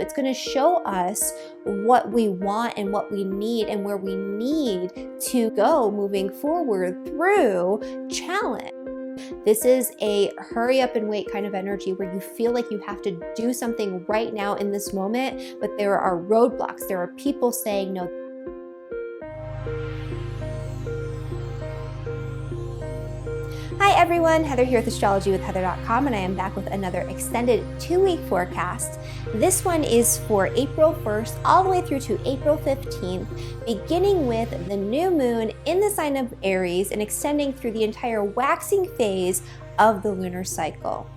It's going to show us what we want and what we need and where we need to go moving forward through challenge. This is a hurry up and wait kind of energy where you feel like you have to do something right now in this moment, but there are roadblocks. There are people saying no. Hi everyone, Heather here with astrologywithheather.com, and I am back with another extended 2-week forecast. This one is for April 1st all the way through to April 15th, beginning with the new moon in the sign of Aries and extending through the entire waxing phase of the lunar cycle.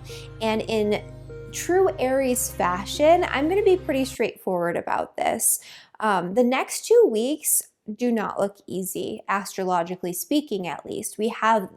And in true Aries fashion, I'm going to be pretty straightforward about this. The next 2 weeks do not look easy, astrologically speaking at least. We have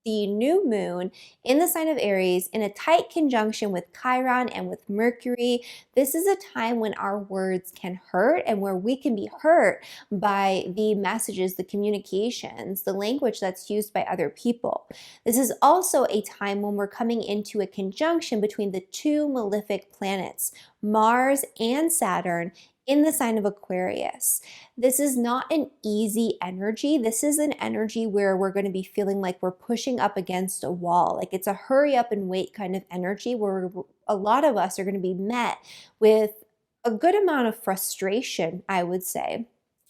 the new moon in the sign of Aries in a tight conjunction with Chiron and with Mercury. This is a time when our words can hurt and where we can be hurt by the messages, the communications, the language that's used by other people. This is also a time when we're coming into a conjunction between the two malefic planets, Mars and Saturn, in the sign of Aquarius. This is not an easy energy. This is an energy where we're going to be feeling like we're pushing up against a wall. Like it's a hurry up and wait kind of energy where a lot of us are going to be met with a good amount of frustration, I would say,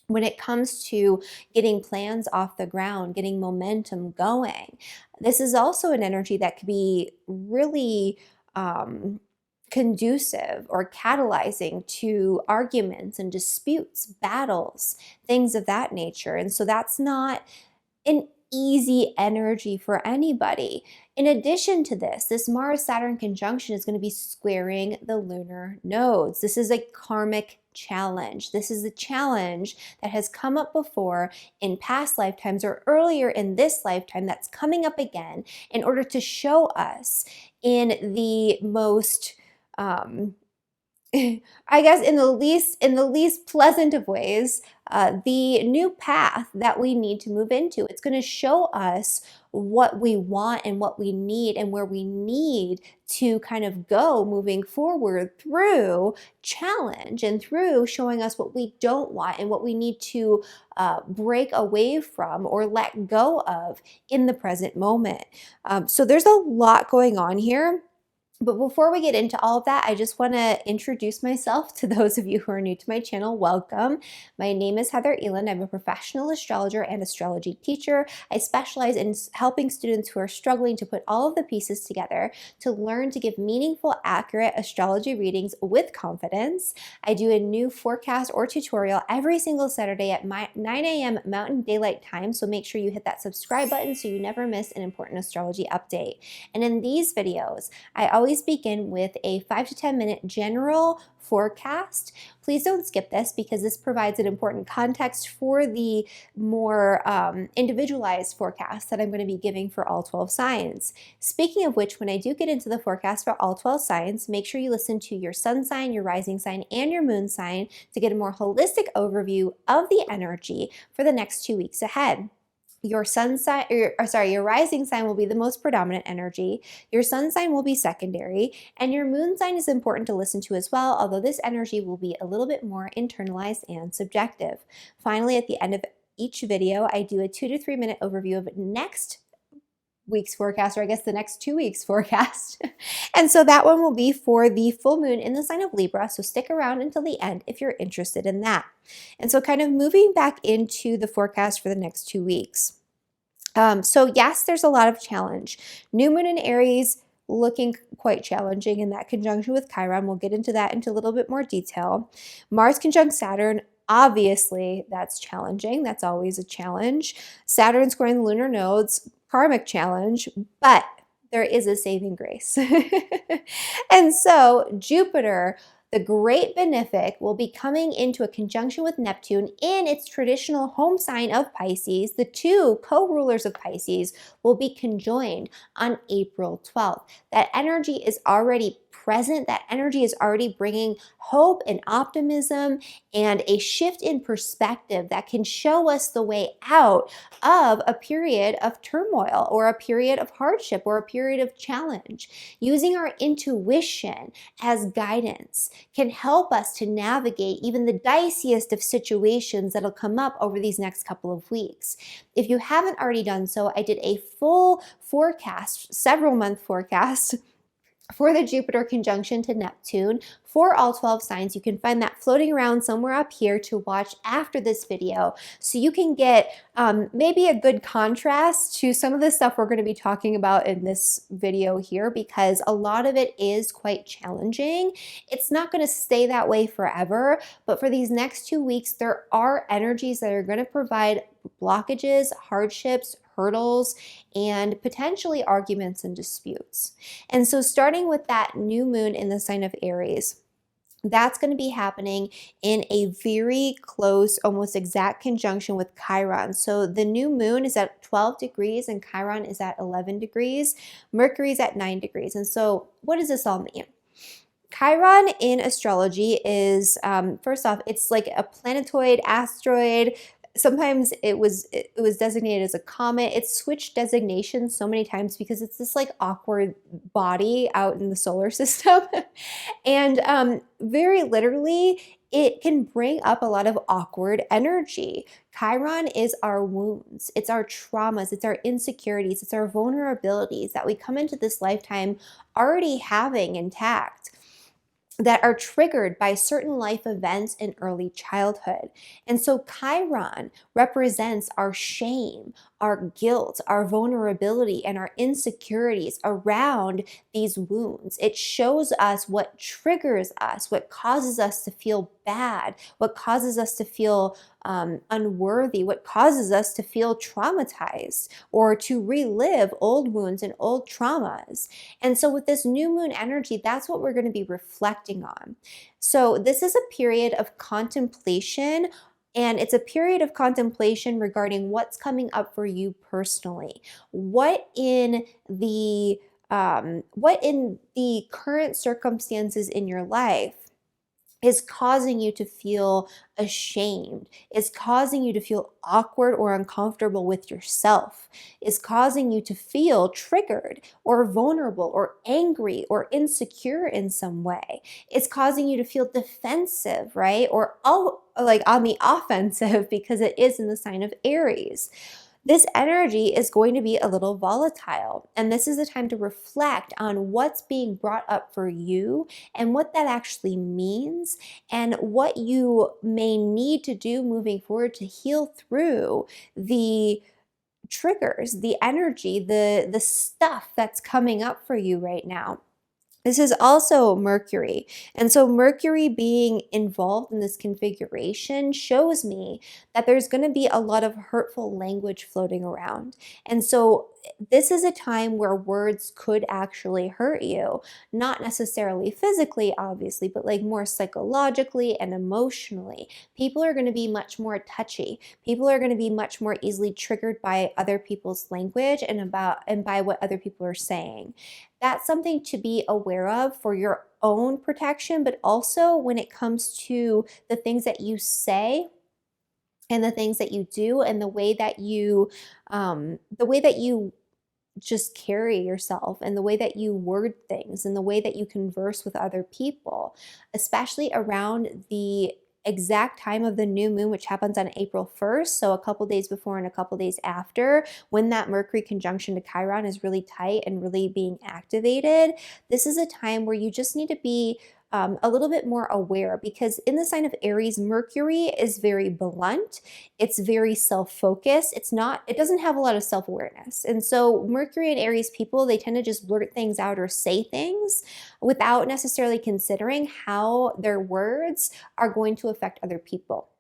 when it comes to getting plans off the ground, getting momentum going. This is also an energy that could be really conducive or catalyzing to arguments and disputes, battles, things of that nature. And so that's not an easy energy for anybody. In addition to this Mars-Saturn conjunction is going to be squaring the lunar nodes. This is a karmic challenge. This is a challenge that has come up before in past lifetimes or earlier in this lifetime that's coming up again in order to show us in the most I guess in the least pleasant of ways, the new path that we need to move into. It's going to show us what we want and what we need and where we need to kind of go moving forward through challenge and through showing us what we don't want and what we need to break away from or let go of in the present moment. So there's a lot going on here. But before we get into all of that, I just want to introduce myself to those of you who are new to my channel. Welcome. My name is Heather Eland. I'm a professional astrologer and astrology teacher. I specialize in helping students who are struggling to put all of the pieces together to learn to give meaningful, accurate astrology readings with confidence. I do a new forecast or tutorial every single Saturday at 9 a.m. Mountain Daylight Time, so make sure you hit that subscribe button so you never miss an important astrology update. And in these videos, I always begin with a 5 to 10 minute general forecast. Please don't skip this because this provides an important context for the more individualized forecast that I'm going to be giving for all 12 signs. Speaking of which, when I do get into the forecast for all 12 signs, make sure you listen to your sun sign, your rising sign, and your moon sign to get a more holistic overview of the energy for the next 2 weeks ahead. Your sun sign, your rising sign will be the most predominant energy. Your sun sign will be secondary, and your moon sign is important to listen to as well, although this energy will be a little bit more internalized and subjective. Finally, at the end of each video, I do a 2 to 3 minute overview of next week's forecast, or I guess the next 2 weeks forecast. And so that one will be for the full moon in the sign of Libra. So stick around until the end if you're interested in that. And so kind of moving back into the forecast for the next 2 weeks. So yes, there's a lot of challenge. New moon in Aries looking quite challenging in that conjunction with Chiron. We'll get into that into a little bit more detail. Mars conjunct Saturn. Obviously, that's challenging. That's always a challenge. Saturn squaring the lunar nodes, karmic challenge, but there is a saving grace. And so Jupiter, the great benefic, will be coming into a conjunction with Neptune in its traditional home sign of Pisces. The two co-rulers of Pisces will be conjoined on April 12th. That energy is already present. That energy is already bringing hope and optimism and a shift in perspective that can show us the way out of a period of turmoil or a period of hardship or a period of challenge. Using our intuition as guidance can help us to navigate even the diciest of situations that'll come up over these next couple of weeks. If you haven't already done so, I did a full forecast, several month forecast for the Jupiter conjunction to Neptune for all 12 signs. You can find that floating around somewhere up here to watch after this video, so you can get maybe a good contrast to some of the stuff we're going to be talking about in this video here, because a lot of it is quite challenging. It's not going to stay that way forever, but for these next 2 weeks, there are energies that are going to provide blockages, hardships, hurdles, and potentially arguments and disputes. And so starting with that new moon in the sign of Aries, that's going to be happening in a very close, almost exact conjunction with Chiron. So the new moon is at 12 degrees and Chiron is at 11 degrees. Mercury is at 9 degrees. And so what does this all mean? Chiron in astrology is, first off, it's like a planetoid, asteroid. Sometimes it was designated as a comet. It's switched designations so many times because it's this like awkward body out in the solar system. And very literally, it can bring up a lot of awkward energy. Chiron is our wounds, it's our traumas, it's our insecurities, it's our vulnerabilities that we come into this lifetime already having intact, that are triggered by certain life events in early childhood. And so Chiron represents our shame, our guilt, our vulnerability, and our insecurities around these wounds. It shows us what triggers us, what causes us to feel bad, what causes us to feel unworthy, what causes us to feel traumatized or to relive old wounds and old traumas. And so with this new moon energy, that's what we're going to be reflecting on. So this is a period of contemplation, and it's a period of contemplation regarding what's coming up for you personally. What in the current circumstances in your life is causing you to feel ashamed, is causing you to feel awkward or uncomfortable with yourself, is causing you to feel triggered or vulnerable or angry or insecure in some way. It's causing you to feel defensive, right? Or like on the offensive, because it is in the sign of Aries. This energy is going to be a little volatile, and this is the time to reflect on what's being brought up for you and what that actually means and what you may need to do moving forward to heal through the triggers, the energy, the stuff that's coming up for you right now. This is also Mercury. And so Mercury being involved in this configuration shows me that there's going to be a lot of hurtful language floating around. And so this is a time where words could actually hurt you, not necessarily physically, obviously, but like more psychologically and emotionally. People are going to be much more touchy. People are going to be much more easily triggered by other people's language and by what other people are saying. That's something to be aware of for your own protection, but also when it comes to the things that you say and the things that you do and the way that you just carry yourself and the way that you word things and the way that you converse with other people, especially around the exact time of the new moon, which happens on April 1st. So a couple days before and a couple days after, when that Mercury conjunction to Chiron is really tight and really being activated. This is a time where you just need to be a little bit more aware, because in the sign of Aries, Mercury is very blunt. It's very self-focused. It doesn't have a lot of self-awareness. And so Mercury and Aries people, they tend to just blurt things out or say things without necessarily considering how their words are going to affect other people.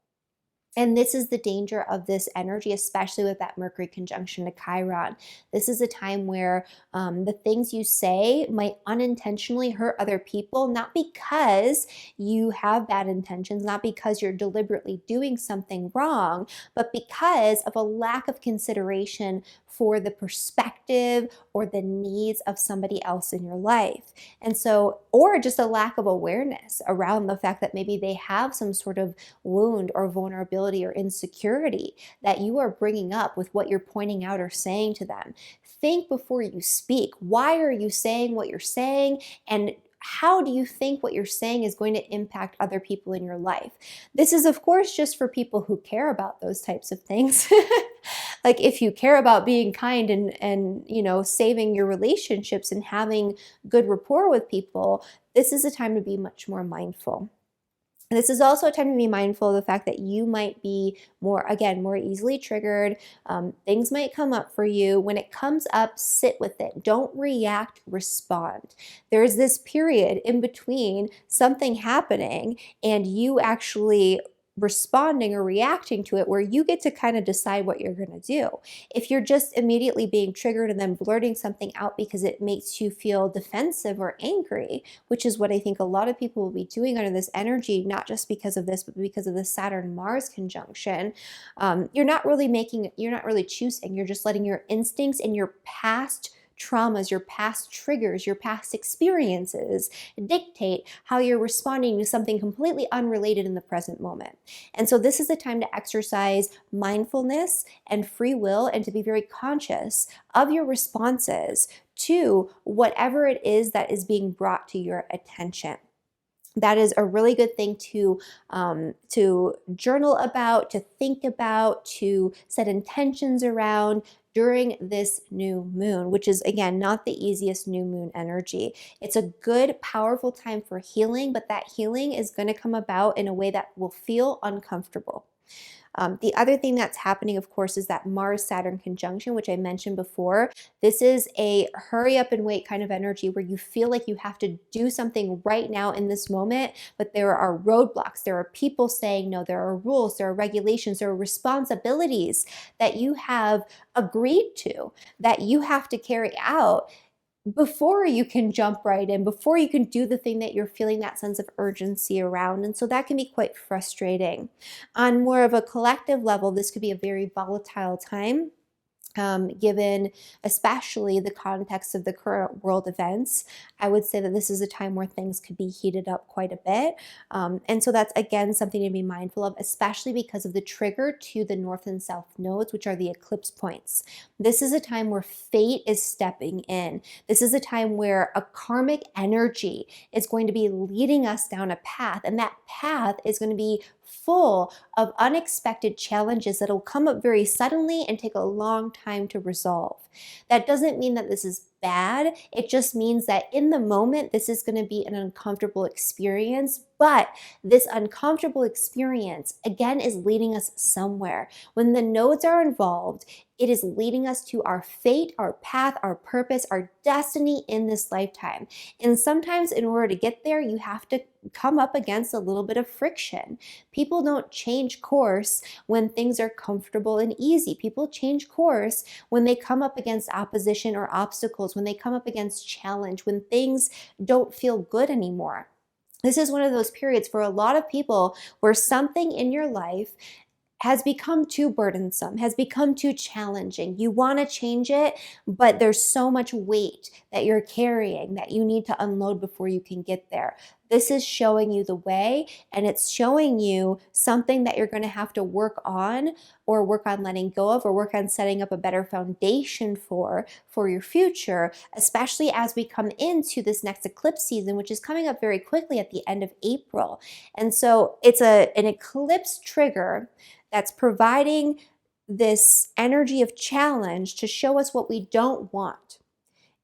And this is the danger of this energy, especially with that Mercury conjunction to Chiron. This is a time where the things you say might unintentionally hurt other people, not because you have bad intentions, not because you're deliberately doing something wrong, but because of a lack of consideration for the perspective or the needs of somebody else in your life. And so, or just a lack of awareness around the fact that maybe they have some sort of wound or vulnerability or insecurity that you are bringing up with what you're pointing out or saying to them. Think before you speak. Why are you saying what you're saying? And how do you think what you're saying is going to impact other people in your life? This is, of course, just for people who care about those types of things. Like if you care about being kind and saving your relationships and having good rapport with people, this is a time to be much more mindful. This is also a time to be mindful of the fact that you might be more easily triggered. Things might come up for you. When it comes up, sit with it. Don't react, respond. There's this period in between something happening and you actually responding or reacting to it where you get to kind of decide what you're going to do. If you're just immediately being triggered and then blurting something out because it makes you feel defensive or angry, which is what I think a lot of people will be doing under this energy, not just because of this, but because of the Saturn-Mars conjunction, you're not really choosing. You're just letting your instincts and your past traumas, your past triggers, your past experiences dictate how you're responding to something completely unrelated in the present moment. And so this is the time to exercise mindfulness and free will and to be very conscious of your responses to whatever it is that is being brought to your attention. That is a really good thing to journal about, to think about, to set intentions around during this new moon, which is, again, not the easiest new moon energy. It's a good, powerful time for healing, but that healing is going to come about in a way that will feel uncomfortable. The other thing that's happening, of course, is that Mars-Saturn conjunction, which I mentioned before. This is a hurry up and wait kind of energy where you feel like you have to do something right now in this moment, but there are roadblocks. There are people saying no. There are rules. There are regulations. There are responsibilities that you have agreed to, that you have to carry out before you can jump right in, before you can do the thing that you're feeling that sense of urgency around. And so that can be quite frustrating. On more of a collective level, this could be a very volatile time. Given especially the context of the current world events, I would say that this is a time where things could be heated up quite a bit. And so that's, again, something to be mindful of, especially because of the trigger to the north and south nodes, which are the eclipse points. This is a time where fate is stepping in. This is a time where a karmic energy is going to be leading us down a path, and that path is going to be full of unexpected challenges that will come up very suddenly and take a long time to resolve. That doesn't mean that this is bad. It just means that in the moment, this is going to be an uncomfortable experience, but this uncomfortable experience, again, is leading us somewhere. When the nodes are involved, it is leading us to our fate, our path, our purpose, our destiny in this lifetime. And sometimes in order to get there, you have to come up against a little bit of friction. People don't change course when things are comfortable and easy. People change course when they come up against opposition or obstacles, when they come up against challenge, when things don't feel good anymore. This is one of those periods for a lot of people where something in your life has become too burdensome, has become too challenging. You want to change it, but there's so much weight that you're carrying that you need to unload before you can get there. This is showing you the way, and it's showing you something that you're going to have to work on, or work on letting go of, or work on setting up a better foundation for your future, especially as we come into this next eclipse season, which is coming up very quickly at the end of April. And so it's an eclipse trigger that's providing this energy of challenge to show us what we don't want.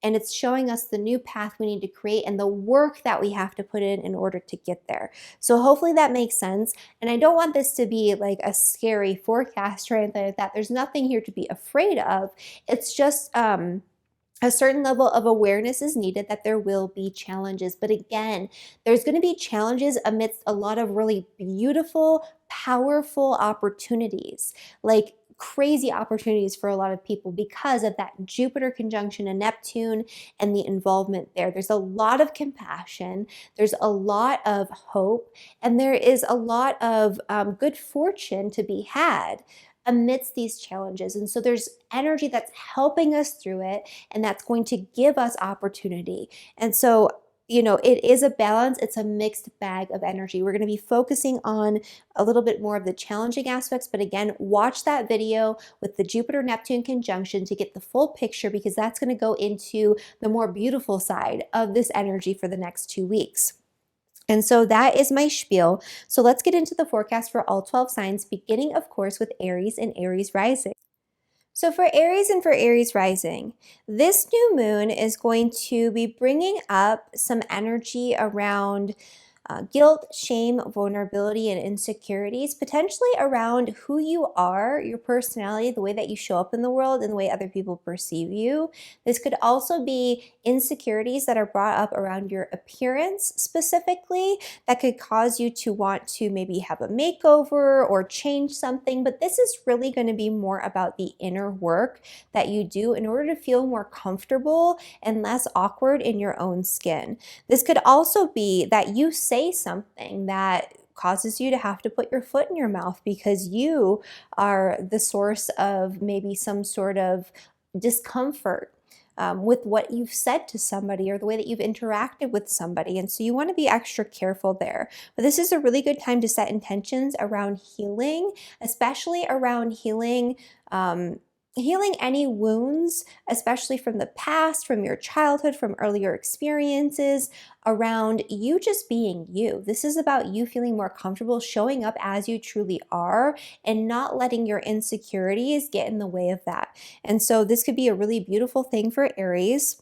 And it's showing us the new path we need to create and the work that we have to put in order to get there. So hopefully that makes sense. And I don't want this to be like a scary forecast or anything like that. There's nothing here to be afraid of. It's just a certain level of awareness is needed that there will be challenges. But again, there's going to be challenges amidst a lot of really beautiful, powerful opportunities, like crazy opportunities for a lot of people because of that Jupiter conjunction and Neptune and the involvement there. There's a lot of compassion, there's a lot of hope, and there is a lot of good fortune to be had amidst these challenges. And so there's energy that's helping us through it, and that's going to give us opportunity. And so, it is a balance. It's a mixed bag of energy. We're going to be focusing on a little bit more of the challenging aspects, but again, watch that video with the Jupiter-Neptune conjunction to get the full picture, because that's going to go into the more beautiful side of this energy for the next 2 weeks. And so that is my spiel. So let's get into the forecast for all 12 signs, beginning, of course, with Aries and Aries rising. So for Aries and for Aries rising, this new moon is going to be bringing up some energy around guilt, shame, vulnerability, and insecurities, potentially around who you are, your personality, the way that you show up in the world, and the way other people perceive you. This could also be insecurities that are brought up around your appearance specifically, that could cause you to want to maybe have a makeover or change something. But this is really going to be more about the inner work that you do in order to feel more comfortable and less awkward in your own skin. This could also be that you say something that causes you to have to put your foot in your mouth because you are the source of maybe some sort of discomfort with what you've said to somebody or the way that you've interacted with somebody. And so you want to be extra careful there. But this is a really good time to set intentions around healing, especially around healing any wounds, especially from the past, from your childhood, from earlier experiences, around you just being you. This is about you feeling more comfortable showing up as you truly are and not letting your insecurities get in the way of that. And so this could be a really beautiful thing for Aries.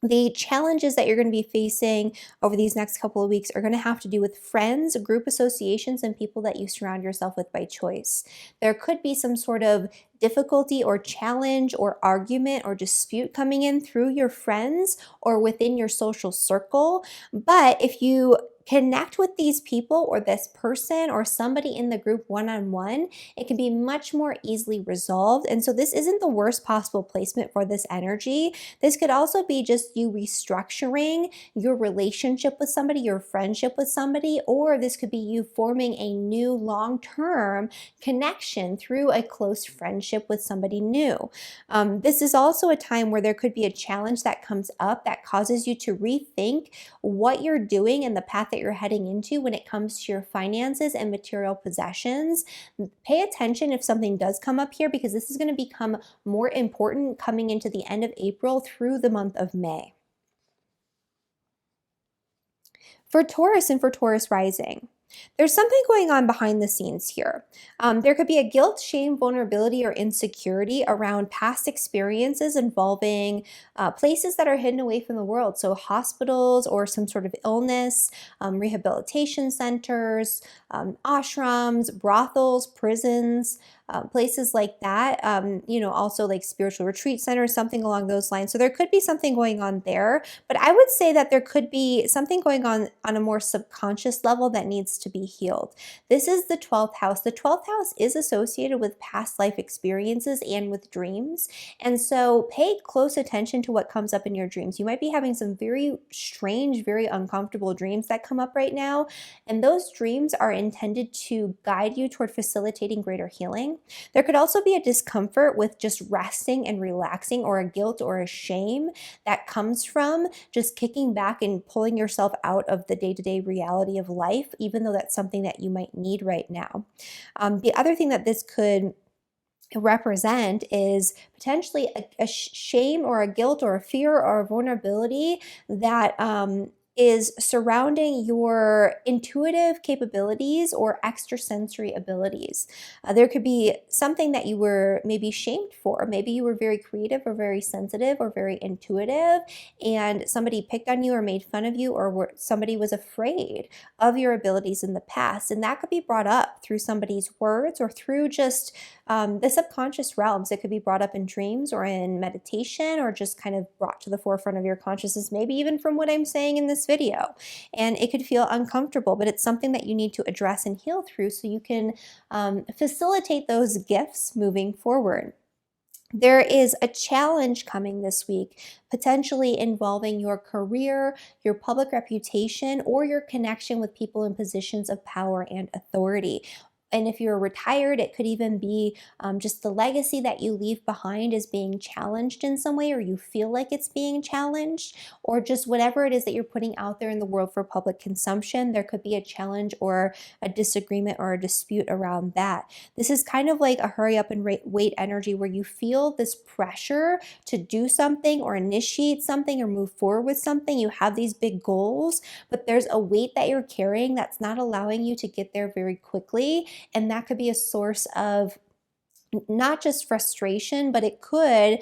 The challenges that you're going to be facing over these next couple of weeks are going to have to do with friends, group associations, and people that you surround yourself with by choice. There could be some sort of difficulty or challenge or argument or dispute coming in through your friends or within your social circle. But if you connect with these people or this person or somebody in the group one-on-one, it can be much more easily resolved. And so this isn't the worst possible placement for this energy. This could also be just you restructuring your relationship with somebody, your friendship with somebody, or this could be you forming a new long-term connection through a close friendship with somebody new. This is also a time where there could be a challenge that comes up that causes you to rethink what you're doing and the path that you're heading into when it comes to your finances and material possessions. Pay attention if something does come up here, because this is going to become more important coming into the end of April through the month of May. For Taurus and for Taurus rising, there's something going on behind the scenes here. There could be a guilt, shame, vulnerability, or insecurity around past experiences involving places that are hidden away from the world. So hospitals or some sort of illness, rehabilitation centers, ashrams, brothels, prisons, places like that. Also like spiritual retreat centers, something along those lines. So there could be something going on there, but I would say that there could be something going on a more subconscious level that needs to be healed. This is the 12th house. The 12th house is associated with past life experiences and with dreams. And so pay close attention to what comes up in your dreams. You might be having some very strange, very uncomfortable dreams that come up right now. And those dreams are intended to guide you toward facilitating greater healing. There could also be a discomfort with just resting and relaxing, or a guilt or a shame that comes from just kicking back and pulling yourself out of the day-to-day reality of life, even though that's something that you might need right now. The other thing that this could represent is potentially a shame or a guilt or a fear or a vulnerability that is surrounding your intuitive capabilities or extrasensory abilities. There could be something that you were maybe shamed for. Maybe you were very creative or very sensitive or very intuitive, and somebody picked on you or made fun of you, or somebody was afraid of your abilities in the past. And that could be brought up through somebody's words or through just the subconscious realms. It could be brought up in dreams or in meditation, or just kind of brought to the forefront of your consciousness, maybe even from what I'm saying in this video. And it could feel uncomfortable, but it's something that you need to address and heal through so you can facilitate those gifts moving forward. There is a challenge coming this week, potentially involving your career, your public reputation, or your connection with people in positions of power and authority. And if you're retired, it could even be just the legacy that you leave behind is being challenged in some way, or you feel like it's being challenged, or just whatever it is that you're putting out there in the world for public consumption. There could be a challenge or a disagreement or a dispute around that. This is kind of like a hurry up and wait energy where you feel this pressure to do something or initiate something or move forward with something. You have these big goals, but there's a weight that you're carrying that's not allowing you to get there very quickly. And that could be a source of not just frustration, but it could,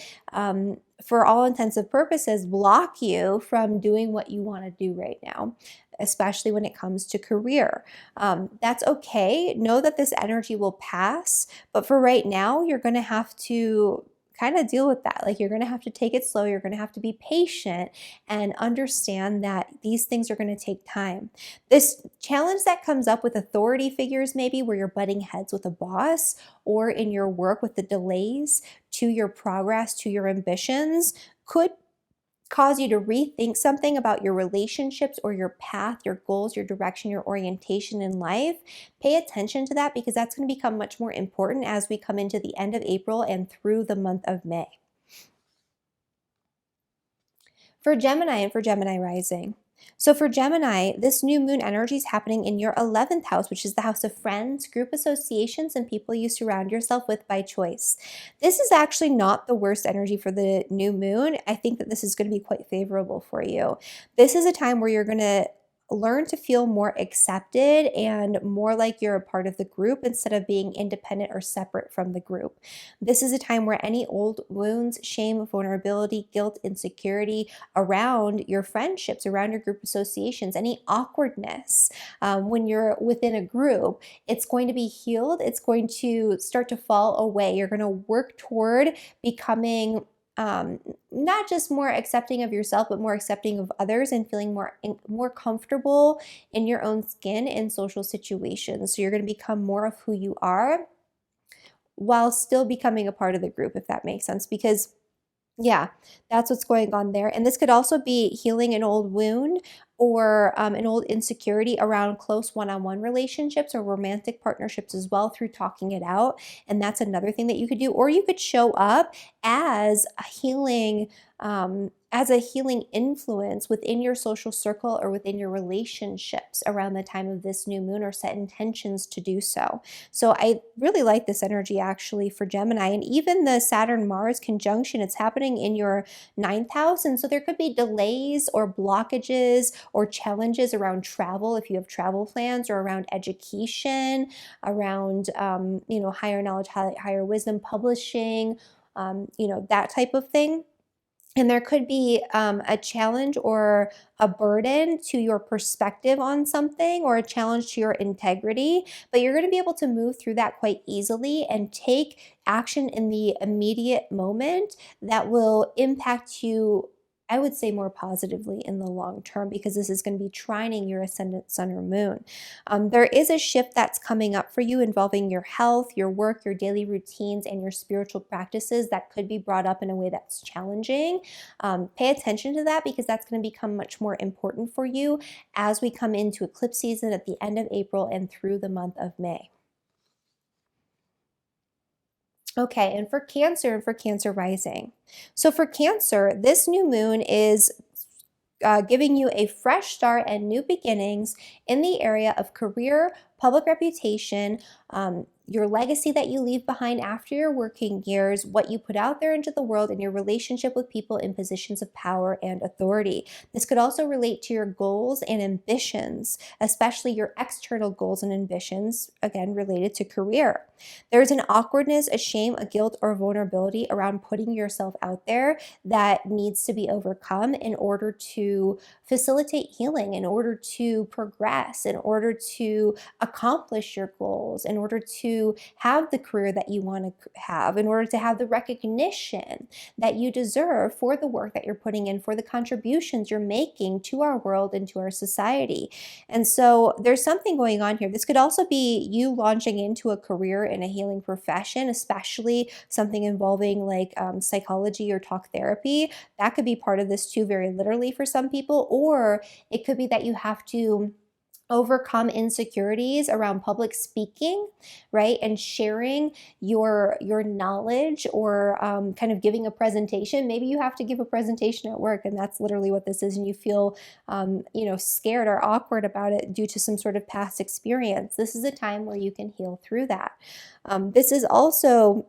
for all intents and purposes, block you from doing what you want to do right now, especially when it comes to career. That's okay. Know that this energy will pass, but for right now, you're going to have to kind of deal with that. Like, you're going to have to take it slow. You're going to have to be patient and understand that these things are going to take time. This challenge that comes up with authority figures, maybe where you're butting heads with a boss, or in your work with the delays to your progress, to your ambitions, could cause you to rethink something about your relationships or your path, your goals, your direction, your orientation in life. Pay attention to that, because that's going to become much more important as we come into the end of April and through the month of May. For Gemini and for Gemini rising. So for Gemini, this new moon energy is happening in your 11th house, which is the house of friends, group associations, and people you surround yourself with by choice. This is actually not the worst energy for the new moon. I think that this is going to be quite favorable for you. This is a time where you're going to learn to feel more accepted and more like you're a part of the group instead of being independent or separate from the group. This is a time where any old wounds, shame, vulnerability, guilt, insecurity around your friendships, around your group associations, any awkwardness when you're within a group, it's going to be healed. It's going to start to fall away. You're going to work toward becoming not just more accepting of yourself, but more accepting of others, and feeling more comfortable in your own skin in social situations. So you're going to become more of who you are while still becoming a part of the group, if that makes sense. Because yeah, that's what's going on there. And this could also be healing an old wound or an old insecurity around close one-on-one relationships or romantic partnerships as well, through talking it out. And that's another thing that you could do. Or you could show up as a healing influence within your social circle or within your relationships around the time of this new moon, or set intentions to do so. So I really like this energy actually for Gemini. And even the Saturn-Mars conjunction, it's happening in your 9th house. And so there could be delays or blockages or challenges around travel if you have travel plans, or around education, around higher knowledge, higher wisdom, publishing, that type of thing. And there could be a challenge or a burden to your perspective on something, or a challenge to your integrity, but you're going to be able to move through that quite easily and take action in the immediate moment that will impact you, I would say, more positively in the long term, because this is going to be trining your ascendant sun or moon. There is a shift that's coming up for you involving your health, your work, your daily routines, and your spiritual practices that could be brought up in a way that's challenging. Pay attention to that, because that's going to become much more important for you as we come into eclipse season at the end of April and through the month of May. Okay, and for Cancer and for Cancer rising. So for Cancer, this new moon is giving you a fresh start and new beginnings in the area of career, public reputation, your legacy that you leave behind after your working years, what you put out there into the world, and your relationship with people in positions of power and authority. This could also relate to your goals and ambitions, especially your external goals and ambitions, again, related to career. There's an awkwardness, a shame, a guilt, or vulnerability around putting yourself out there that needs to be overcome in order to facilitate healing, in order to progress, in order to accomplish your goals, in order to have the career that you want to have, in order to have the recognition that you deserve for the work that you're putting in, for the contributions you're making to our world and to our society. And so there's something going on here. This could also be you launching into a career in a healing profession, especially something involving like psychology or talk therapy. That could be part of this too, very literally for some people. Or it could be that you have to overcome insecurities around public speaking, right? And sharing your knowledge, or kind of giving a presentation. Maybe you have to give a presentation at work, and that's literally what this is, and you feel scared or awkward about it due to some sort of past experience. This is a time where you can heal through that. This is also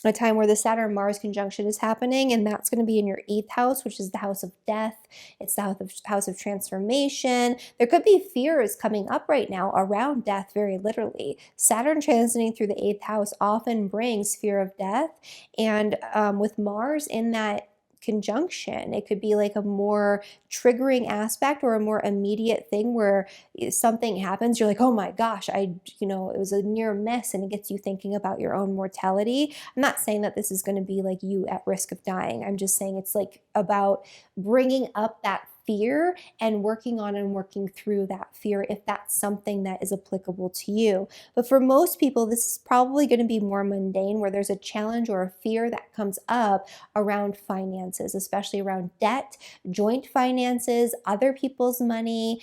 a time where the Saturn-Mars conjunction is happening, and that's going to be in your 8th house, which is the house of death. It's the house of transformation. There could be fears coming up right now around death, very literally. Saturn transiting through the 8th house often brings fear of death, and with Mars in that conjunction, it could be like a more triggering aspect or a more immediate thing where something happens, you're like, oh my gosh, it was a near miss, and it gets you thinking about your own mortality. I'm not saying that this is going to be like you at risk of dying. I'm just saying it's like about bringing up that fear and working on and working through that fear if that's something that is applicable to you. But for most people, this is probably going to be more mundane, where there's a challenge or a fear that comes up around finances, especially around debt, joint finances, other people's money,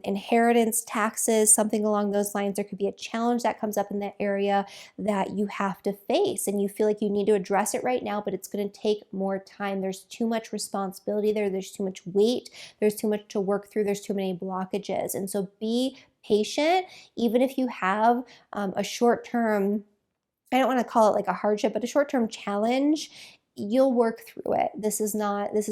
inheritance taxes, something along those lines. There could be a challenge that comes up in that area that you have to face, and you feel like you need to address it right now, but it's going to take more time. There's too much responsibility there. There's too much weight. There's too much to work through. There's too many blockages. And so be patient, even if you have a short-term, I don't want to call it like a hardship, but a short-term challenge. You'll work through it. This is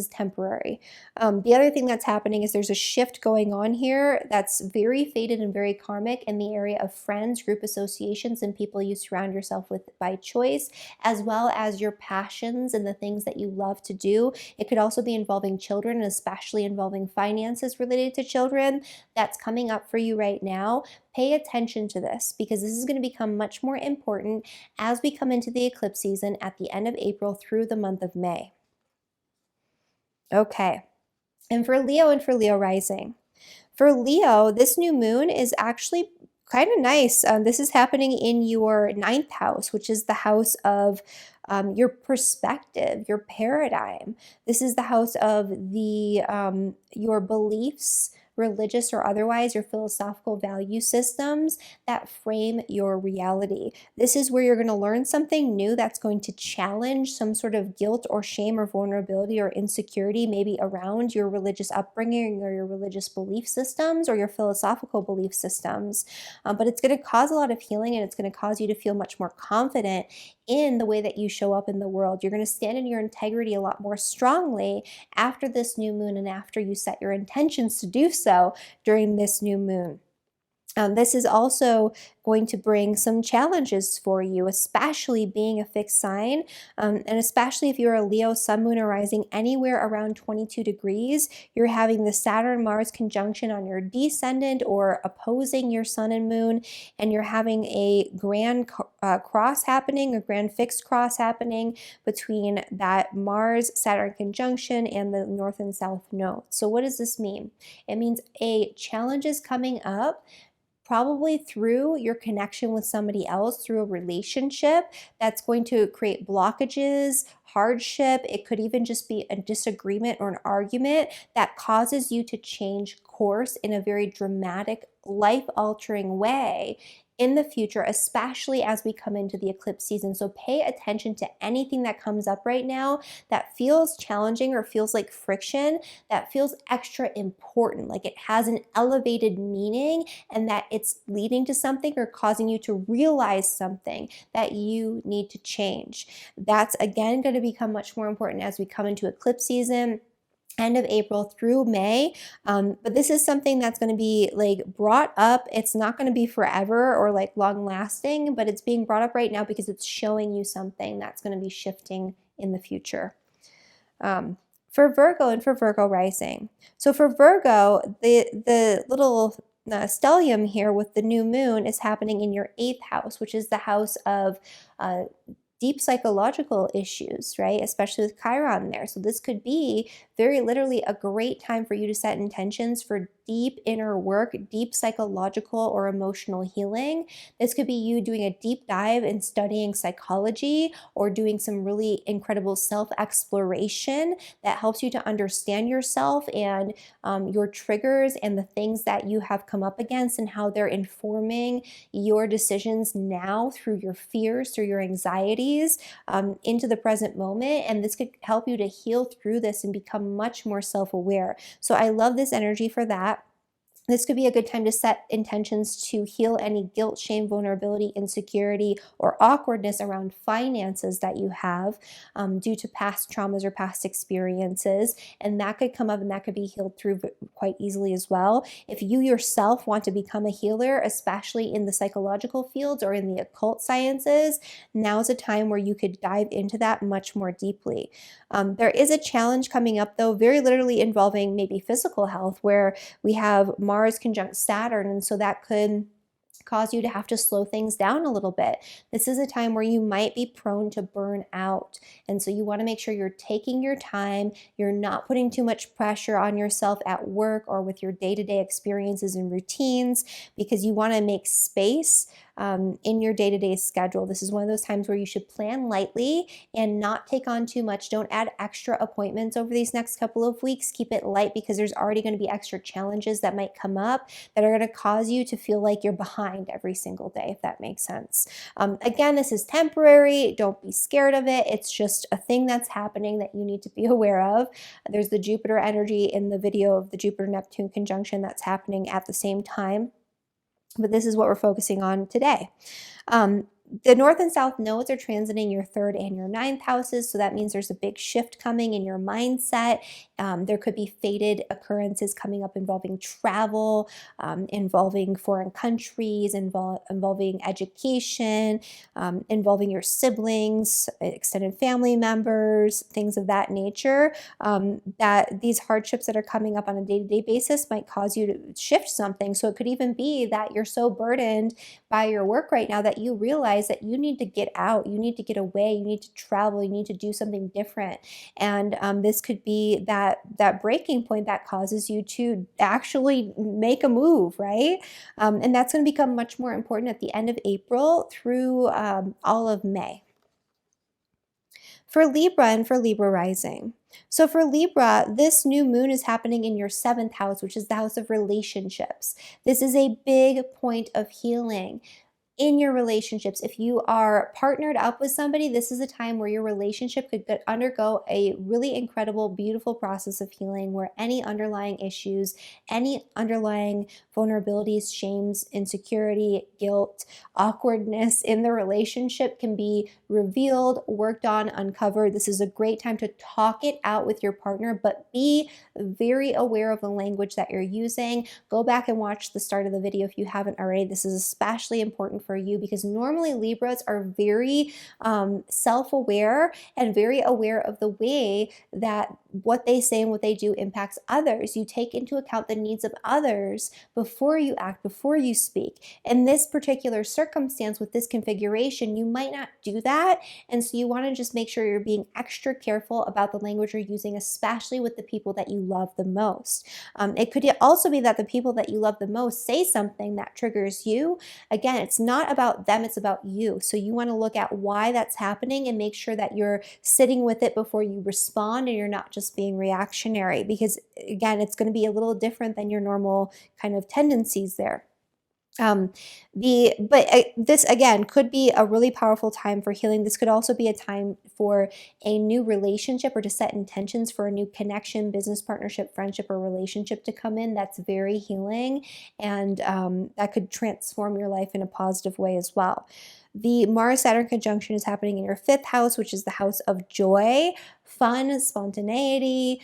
temporary. The other thing that's happening is there's a shift going on here that's very fated and very karmic in the area of friends, group associations, and people you surround yourself with by choice, as well as your passions and the things that you love to do. It could also be involving children, and especially involving finances related to children. That's coming up for you right now. Pay attention to this, because this is going to become much more important as we come into the eclipse season at the end of April through the month of May. Okay, and for Leo and for Leo rising. For Leo, this new moon is actually kind of nice. This is happening in your 9th house, which is the house of your perspective, your paradigm. This is the house of your beliefs, religious or otherwise, your philosophical value systems that frame your reality. This is where you're going to learn something new that's going to challenge some sort of guilt or shame or vulnerability or insecurity, maybe around your religious upbringing or your religious belief systems or your philosophical belief systems. But it's going to cause a lot of healing, and it's going to cause you to feel much more confident in the way that you show up in the world. You're going to stand in your integrity a lot more strongly after this new moon, and after you set your intentions to do so during this new moon. This is also going to bring some challenges for you, especially being a fixed sign, and especially if you're a Leo sun, moon, or rising anywhere around 22 degrees, you're having the Saturn-Mars conjunction on your descendant or opposing your sun and moon, and you're having a grand cross happening, a grand fixed cross happening between that Mars-Saturn conjunction and the North and South node. So what does this mean? It means a challenge is coming up, probably through your connection with somebody else, through a relationship that's going to create blockages, hardship. It could even just be a disagreement or an argument that causes you to change course in a very dramatic, life-altering way in the future, especially as we come into the eclipse season. So pay attention to anything that comes up right now that feels challenging or feels like friction, that feels extra important, like it has an elevated meaning, and that it's leading to something or causing you to realize something that you need to change. That's again going to become much more important as we come into eclipse season, end of April through May. But this is something that's going to be like brought up. It's not going to be forever or like long lasting, but it's being brought up right now because it's showing you something that's going to be shifting in the future. For Virgo and for Virgo rising. So for Virgo, the little stellium here with the new moon is happening in your 8th house, which is the house of deep psychological issues, right? Especially with Chiron there. So this could be very literally a great time for you to set intentions for deep inner work, deep psychological or emotional healing. This could be you doing a deep dive in studying psychology or doing some really incredible self-exploration that helps you to understand yourself and your triggers and the things that you have come up against and how they're informing your decisions now through your fears, through your anxieties, into the present moment. And this could help you to heal through this and become much more self-aware. So I love this energy for that. This could be a good time to set intentions to heal any guilt, shame, vulnerability, insecurity, or awkwardness around finances that you have due to past traumas or past experiences. And that could come up and that could be healed through quite easily as well. If you yourself want to become a healer, especially in the psychological fields or in the occult sciences, now is a time where you could dive into that much more deeply. There is a challenge coming up, though, very literally involving maybe physical health, where we have Mars conjunct Saturn, and so that could cause you to have to slow things down a little bit. This is a time where you might be prone to burn out. And so you want to make sure you're taking your time, you're not putting too much pressure on yourself at work or with your day-to-day experiences and routines, because you want to make space in your day-to-day schedule. This is one of those times where you should plan lightly and not take on too much. Don't add extra appointments over these next couple of weeks. Keep it light because there's already going to be extra challenges that might come up that are going to cause you to feel like you're behind every single day, if that makes sense. Again, this is temporary. Don't be scared of it. It's just a thing that's happening that you need to be aware of. There's the Jupiter energy in the video of the Jupiter-Neptune conjunction that's happening at the same time. But this is what we're focusing on today. The North and South nodes are transiting your 3rd and your 9th houses, so that means there's a big shift coming in your mindset. There could be fated occurrences coming up involving travel, involving foreign countries, involving education, involving your siblings, extended family members, things of that nature. That these hardships that are coming up on a day-to-day basis might cause you to shift something. So it could even be that you're so burdened by your work right now that you realize that you need to get out, you need to get away, you need to travel, you need to do something different. And this could be that breaking point that causes you to actually make a move, right? And that's going to become much more important at the end of April through all of May. For Libra and for Libra rising. So for Libra, this new moon is happening in your 7th house, which is the house of relationships. This is a big point of healing in your relationships. If you are partnered up with somebody, this is a time where your relationship could undergo a really incredible, beautiful process of healing where any underlying issues, any underlying vulnerabilities, shames, insecurity, guilt, awkwardness in the relationship can be revealed, worked on, uncovered. This is a great time to talk it out with your partner, but be very aware of the language that you're using. Go back and watch the start of the video if you haven't already. This is especially important for you because normally Libras are very self-aware and very aware of the way that what they say and what they do impacts others. You take into account the needs of others before you act, before you speak. In this particular circumstance with this configuration, you might not do that. And so you want to just make sure you're being extra careful about the language you're using, especially with the people that you love the most. It could also be that the people that you love the most say something that triggers you. Again, it's not about them, it's about you. So you want to look at why that's happening and make sure that you're sitting with it before you respond and you're not just being reactionary, because again, it's going to be a little different than your normal kind of tendencies there. This again could be a really powerful time for healing. This could also be a time for a new relationship or to set intentions for a new connection, business partnership, friendship, or relationship to come in. That's very healing, and that could transform your life in a positive way as well. The Mars-Saturn conjunction is happening in your 5th house, which is the house of joy, fun, spontaneity.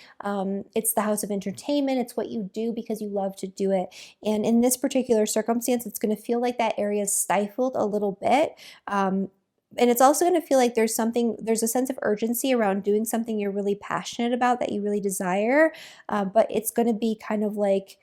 It's the house of entertainment. It's what you do because you love to do it. And in this particular circumstance, it's going to feel like that area is stifled a little bit. And it's also going to feel like there's a sense of urgency around doing something you're really passionate about, that you really desire. But it's going to be kind of like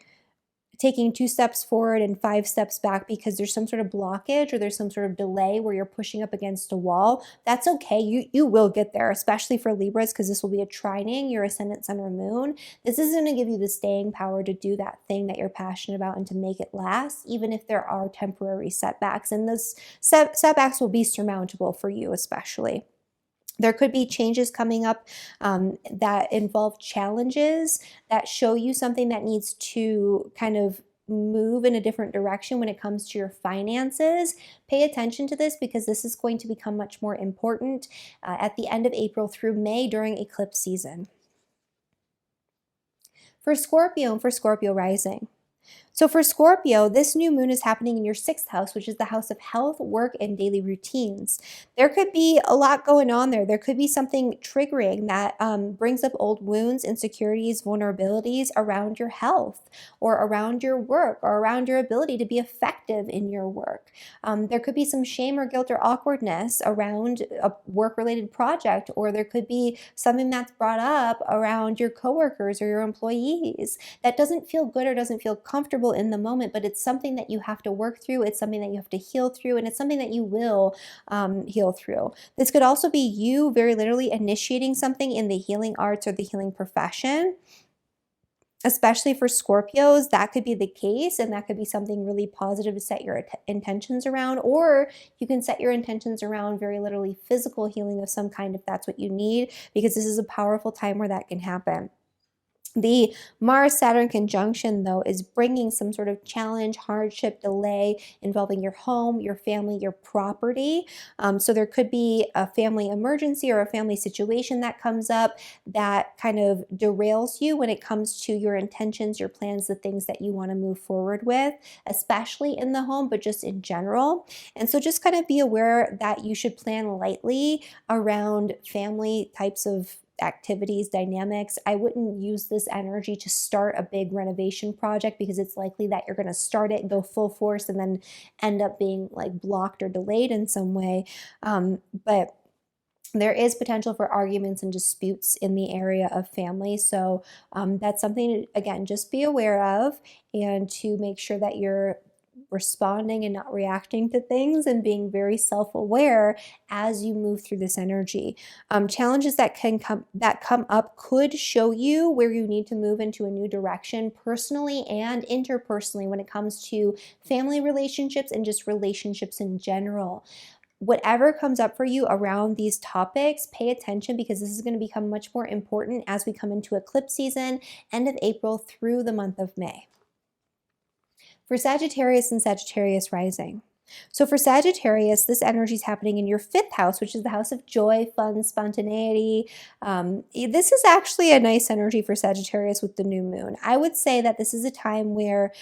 taking 2 steps forward and 5 steps back because there's some sort of blockage or there's some sort of delay where you're pushing up against a wall. That's okay. You will get there, especially for Libras, because this will be a trining your ascendant, sun, or moon. This is going to give you the staying power to do that thing that you're passionate about and to make it last, even if there are temporary setbacks. And those setbacks will be surmountable for you, especially. There could be changes coming up that involve challenges that show you something that needs to kind of move in a different direction when it comes to your finances. Pay attention to this because this is going to become much more important at the end of April through May during eclipse season. For Scorpio and for Scorpio rising. So for Scorpio, this new moon is happening in your 6th house, which is the house of health, work, and daily routines. There could be a lot going on there. There could be something triggering that brings up old wounds, insecurities, vulnerabilities around your health or around your work or around your ability to be effective in your work. There could be some shame or guilt or awkwardness around a work-related project, or there could be something that's brought up around your coworkers or your employees that doesn't feel good or doesn't feel comfortable in the moment, but it's something that you have to work through. It's something that you have to heal through, and it's something that you will heal through. This could also be you very literally initiating something in the healing arts or the healing profession. Especially for Scorpios, that could be the case, and that could be something really positive to set your intentions around, or you can set your intentions around very literally physical healing of some kind if that's what you need, because this is a powerful time where that can happen. The Mars-Saturn conjunction, though, is bringing some sort of challenge, hardship, delay involving your home, your family, your property. So there could be a family emergency or a family situation that comes up that kind of derails you when it comes to your intentions, your plans, the things that you want to move forward with, especially in the home, but just in general. And so just kind of be aware that you should plan lightly around family types of activities, dynamics. I wouldn't use this energy to start a big renovation project because it's likely that you're going to start it and go full force and then end up being like blocked or delayed in some way. But there is potential for arguments and disputes in the area of family. So that's something, again, just be aware of, and to make sure that you're responding and not reacting to things and being very self-aware as you move through this energy. Challenges that come up could show you where you need to move into a new direction personally and interpersonally when it comes to family relationships and just relationships in general. Whatever comes up for you around these topics, pay attention, because this is going to become much more important as we come into eclipse season, end of April through the month of May. For Sagittarius and Sagittarius rising. So for Sagittarius, this energy is happening in your 5th house, which is the house of joy, fun, spontaneity. This is actually a nice energy for Sagittarius with the new moon. I would say that this is a time where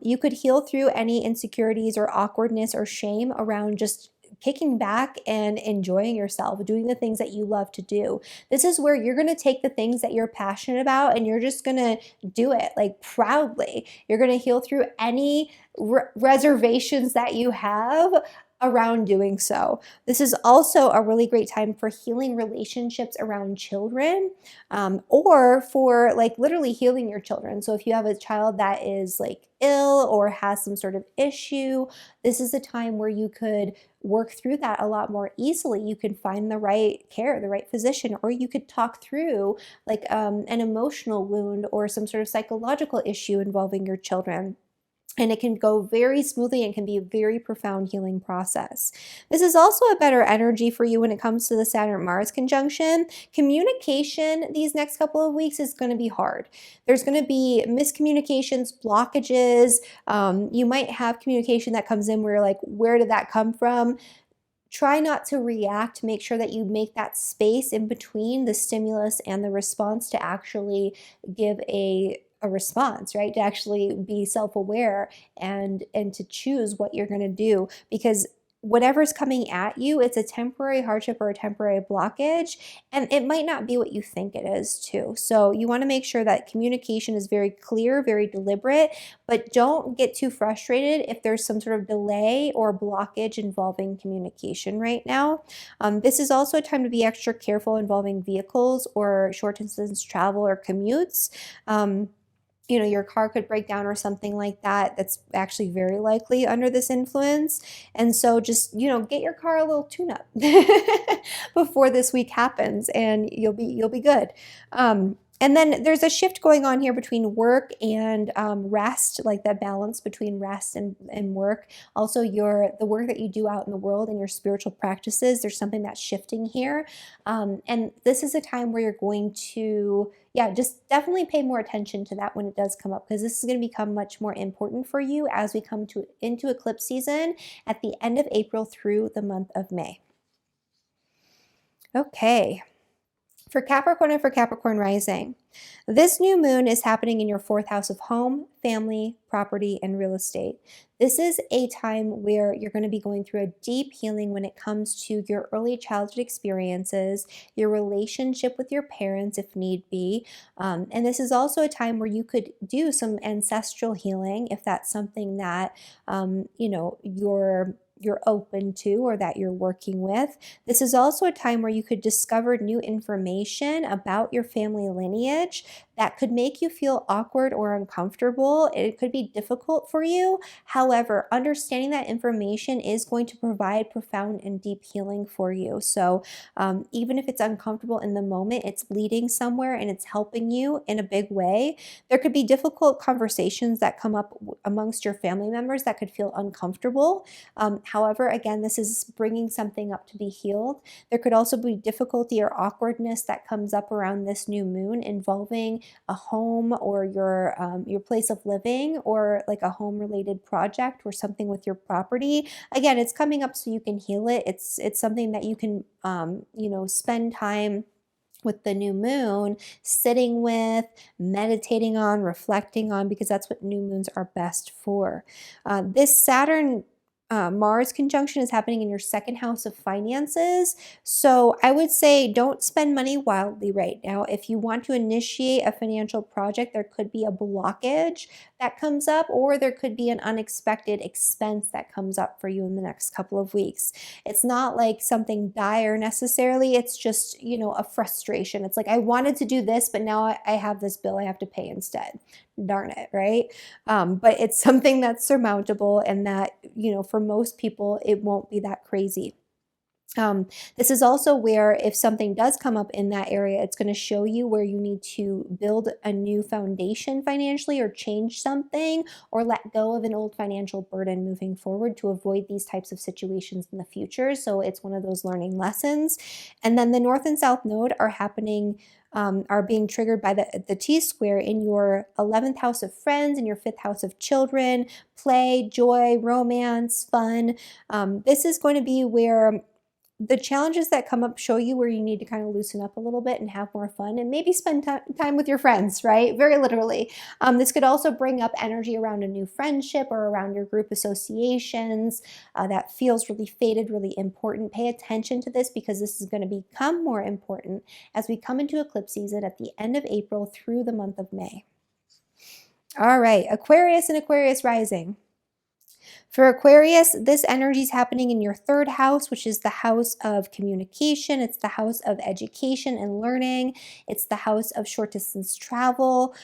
you could heal through any insecurities or awkwardness or shame around just kicking back and enjoying yourself, doing the things that you love to do. This is where you're going to take the things that you're passionate about and you're just going to do it like proudly. You're going to heal through any reservations that you have around doing so. This is also a really great time for healing relationships around children, or for like literally healing your children. So if you have a child that is like ill or has some sort of issue, this is a time where you could work through that a lot more easily. You can find the right care, the right physician, or you could talk through like an emotional wound or some sort of psychological issue involving your children. And it can go very smoothly and can be a very profound healing process. This is also a better energy for you when it comes to the Saturn-Mars conjunction. Communication these next couple of weeks is going to be hard. There's going to be miscommunications, blockages. You might have communication that comes in where you're like, where did that come from? Try not to react. Make sure that you make that space in between the stimulus and the response to actually give a response, right? To actually be self-aware and to choose what you're going to do, because whatever's coming at you, it's a temporary hardship or a temporary blockage, and it might not be what you think it is too. So you want to make sure that communication is very clear, very deliberate, but don't get too frustrated if there's some sort of delay or blockage involving communication right now. This is also a time to be extra careful involving vehicles or short distance travel or commutes. your car could break down or something like that. That's actually very likely under this influence. And so just, get your car a little tune up before this week happens, and you'll be good. And then there's a shift going on here between work and rest, like that balance between rest and work. Also, the work that you do out in the world and your spiritual practices, there's something that's shifting here. And this is a time where you're going to, yeah, just definitely pay more attention to that when it does come up, because this is going to become much more important for you as we come into eclipse season at the end of April through the month of May. Okay. For Capricorn and for Capricorn rising, this new moon is happening in your fourth house of home, family, property, and real estate. This is a time where you're going to be going through a deep healing when it comes to your early childhood experiences, your relationship with your parents if need be. And this is also a time where you could do some ancestral healing if that's something that, you're open to or that you're working with. This is also a time where you could discover new information about your family lineage that could make you feel awkward or uncomfortable. It could be difficult for you. However, understanding that information is going to provide profound and deep healing for you. So even if it's uncomfortable in the moment, it's leading somewhere and it's helping you in a big way. There could be difficult conversations that come up amongst your family members that could feel uncomfortable. However, again, this is bringing something up to be healed. There could also be difficulty or awkwardness that comes up around this new moon involving a home or your place of living, or like a home related project or something with your property. Again, it's coming up so you can heal it. It's something that you can spend time with the new moon, sitting with, meditating on, reflecting on, because that's what new moons are best for. This Saturn Mars conjunction is happening in your second house of finances. So I would say don't spend money wildly right now. If you want to initiate a financial project, there could be a blockage that comes up, or there could be an unexpected expense that comes up for you in the next couple of weeks. It's not like something dire necessarily. It's just, a frustration. It's like, I wanted to do this, but now I have this bill I have to pay instead. Darn it, right? But it's something that's surmountable, and that, for most people, it won't be that crazy. This is also where if something does come up in that area, it's going to show you where you need to build a new foundation financially, or change something, or let go of an old financial burden moving forward to avoid these types of situations in the future. So it's one of those learning lessons. And then the North and South Node are being triggered by the T-square in your 11th house of friends and your 5th house of children, play, joy, romance, fun. This is going to be where the challenges that come up show you where you need to kind of loosen up a little bit and have more fun, and maybe spend time with your friends, right? Very literally. This could also bring up energy around a new friendship or around your group associations that feels really faded, really important. Pay attention to this, because this is going to become more important as we come into eclipse season at the end of April through the month of May. All right, Aquarius and Aquarius rising. For Aquarius, this energy is happening in your third house, which is the house of communication. It's the house of education and learning. It's the house of short distance travel.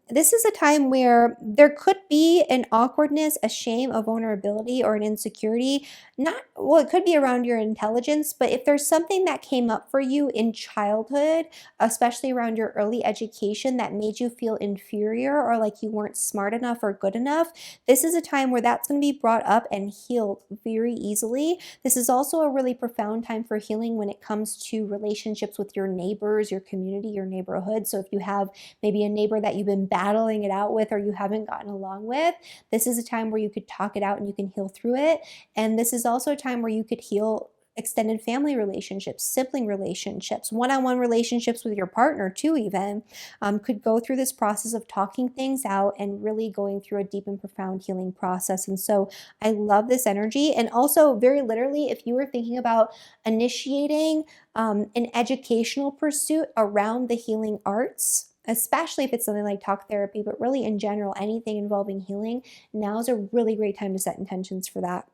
This is a time where there could be an awkwardness, a shame, a vulnerability, or an insecurity. It could be around your intelligence, but if there's something that came up for you in childhood, especially around your early education, that made you feel inferior or like you weren't smart enough or good enough, this is a time where that's going to be brought up and healed very easily. This is also a really profound time for healing when it comes to relationships with your neighbors, your community, your neighborhood. So if you have maybe a neighbor that you've been battling it out with, or you haven't gotten along with, this is a time where you could talk it out and you can heal through it. And this is also a time where you could heal extended family relationships, sibling relationships, one-on-one relationships with your partner too, even could go through this process of talking things out and really going through a deep and profound healing process. And so I love this energy. And also, very literally, if you were thinking about initiating an educational pursuit around the healing arts, especially if it's something like talk therapy, but really in general, anything involving healing, now is a really great time to set intentions for that.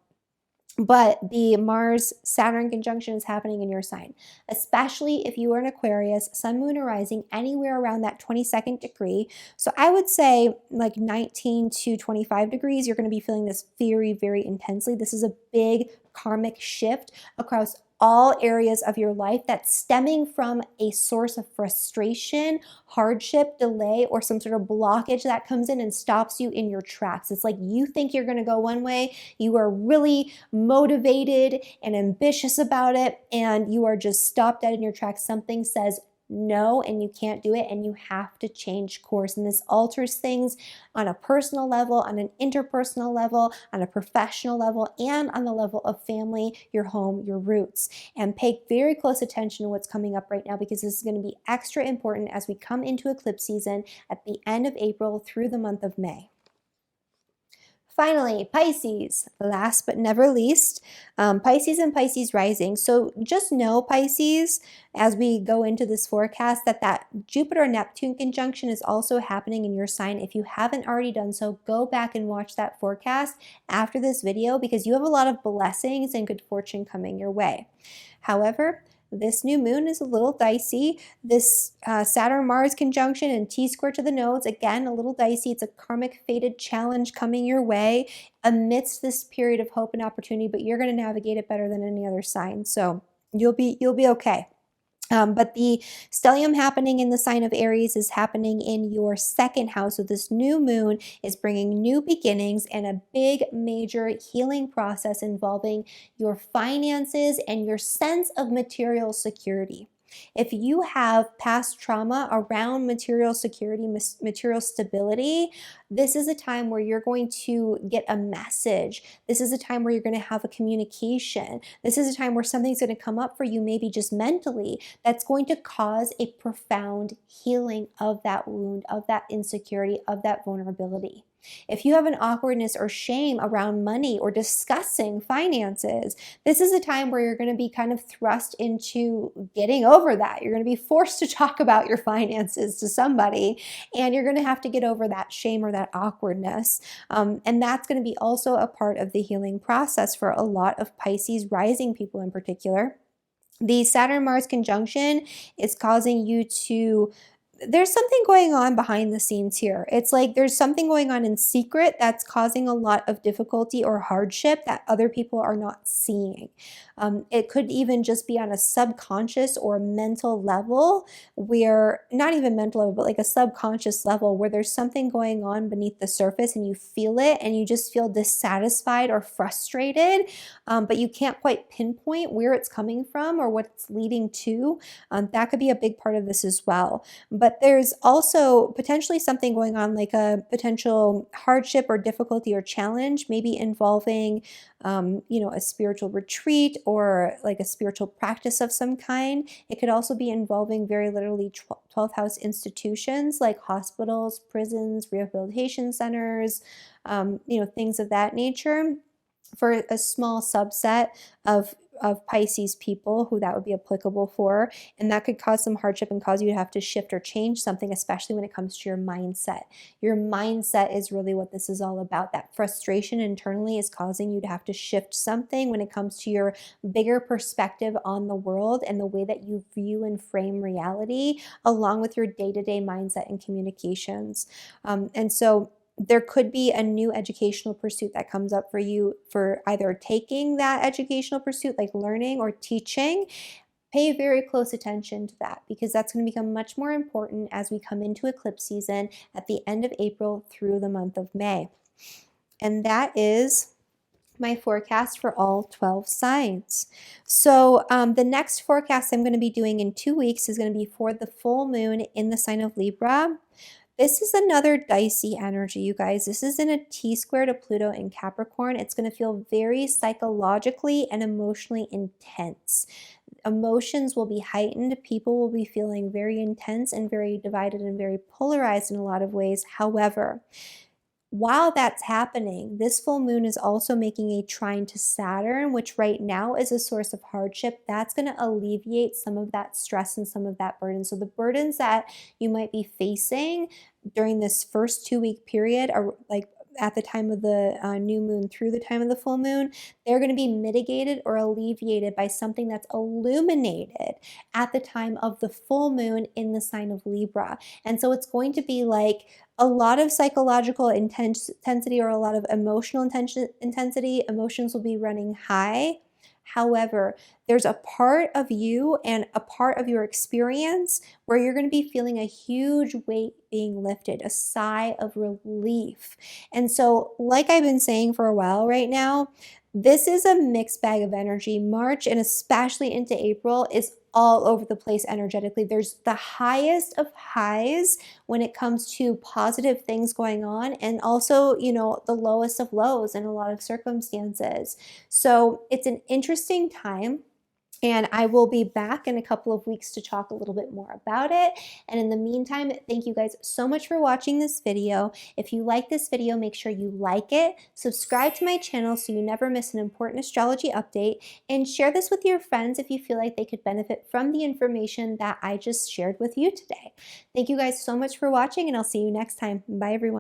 But the Mars-Saturn conjunction is happening in your sign, especially if you are an Aquarius, Sun, Moon, or Rising, anywhere around that 22nd degree. So I would say like 19 to 25 degrees, you're going to be feeling this very, very intensely. This is a big karmic shift across all areas of your life that's stemming from a source of frustration, hardship, delay, or some sort of blockage that comes in and stops you in your tracks. It's like you think you're going to go one way, you are really motivated and ambitious about it, and you are just stopped dead in your tracks. Something says no, and you can't do it, and you have to change course. And this alters things on a personal level, on an interpersonal level, on a professional level, and on the level of family, your home, your roots. And pay very close attention to what's coming up right now, because this is going to be extra important as we come into eclipse season at the end of April through the month of May. Finally, Pisces, last but never least, Pisces and Pisces rising. So just know, Pisces, as we go into this forecast, that Jupiter-Neptune conjunction is also happening in your sign. If you haven't already done so, go back and watch that forecast after this video, because you have a lot of blessings and good fortune coming your way. However, this new moon is a little dicey. This Saturn-Mars conjunction and T-square to the nodes, again, a little dicey. It's a karmic fated challenge coming your way amidst this period of hope and opportunity, but you're going to navigate it better than any other sign. So you'll be okay. But the stellium happening in the sign of Aries is happening in your second house. So this new moon is bringing new beginnings and a big major healing process involving your finances and your sense of material security. If you have past trauma around material security, material stability, this is a time where you're going to get a message. This is a time where you're going to have a communication. This is a time where something's going to come up for you, maybe just mentally, that's going to cause a profound healing of that wound, of that insecurity, of that vulnerability. If you have an awkwardness or shame around money or discussing finances, this is a time where you're going to be kind of thrust into getting over that. You're going to be forced to talk about your finances to somebody, and you're going to have to get over that shame or that awkwardness. And that's going to be also a part of the healing process for a lot of Pisces rising people in particular. The Saturn-Mars conjunction is causing you to there's something going on behind the scenes here. It's like there's something going on in secret that's causing a lot of difficulty or hardship that other people are not seeing. It could even just be on a subconscious or mental level where, not even mental level, but like a subconscious level where there's something going on beneath the surface and you feel it and you just feel dissatisfied or frustrated, but you can't quite pinpoint where it's coming from or what it's leading to. That could be a big part of this as well. But there's also potentially something going on, like a potential hardship or difficulty or challenge, maybe involving, a spiritual retreat or like a spiritual practice of some kind. It could also be involving very literally 12th house institutions like hospitals, prisons, rehabilitation centers, things of that nature. For a small subset of Pisces people who that would be applicable for, and that could cause some hardship and cause you to have to shift or change something, especially when it comes to your mindset. Your mindset is really what this is all about. That frustration internally is causing you to have to shift something when it comes to your bigger perspective on the world and the way that you view and frame reality, along with your day-to-day mindset and communications. And so there could be a new educational pursuit that comes up for you for either taking that educational pursuit, like learning or teaching. Pay very close attention to that, because that's going to become much more important as we come into eclipse season at the end of April through the month of May. And that is my forecast for all 12 signs. So the next forecast I'm going to be doing in 2 weeks is going to be for the full moon in the sign of Libra. This is another dicey energy, you guys. This is in a T-square to Pluto in Capricorn. It's going to feel very psychologically and emotionally intense. Emotions will be heightened. People will be feeling very intense and very divided and very polarized in a lot of ways. However, while that's happening, this full moon is also making a trine to Saturn, which right now is a source of hardship. That's going to alleviate some of that stress and some of that burden. So the burdens that you might be facing during this first 2-week period are like at the time of the new moon through the time of the full moon, they're going to be mitigated or alleviated by something that's illuminated at the time of the full moon in the sign of Libra. And so it's going to be like a lot of psychological intensity or a lot of emotional intensity. Emotions will be running high. However, there's a part of you and a part of your experience where you're going to be feeling a huge weight being lifted, a sigh of relief. And so, like I've been saying for a while right now, this is a mixed bag of energy. March and especially into April is all over the place energetically. There's the highest of highs when it comes to positive things going on, and also, you know, the lowest of lows in a lot of circumstances. So it's an interesting time. And I will be back in a couple of weeks to talk a little bit more about it. And in the meantime, thank you guys so much for watching this video. If you like this video, make sure you like it, subscribe to my channel so you never miss an important astrology update, and share this with your friends if you feel like they could benefit from the information that I just shared with you today. Thank you guys so much for watching, and I'll see you next time. Bye, everyone.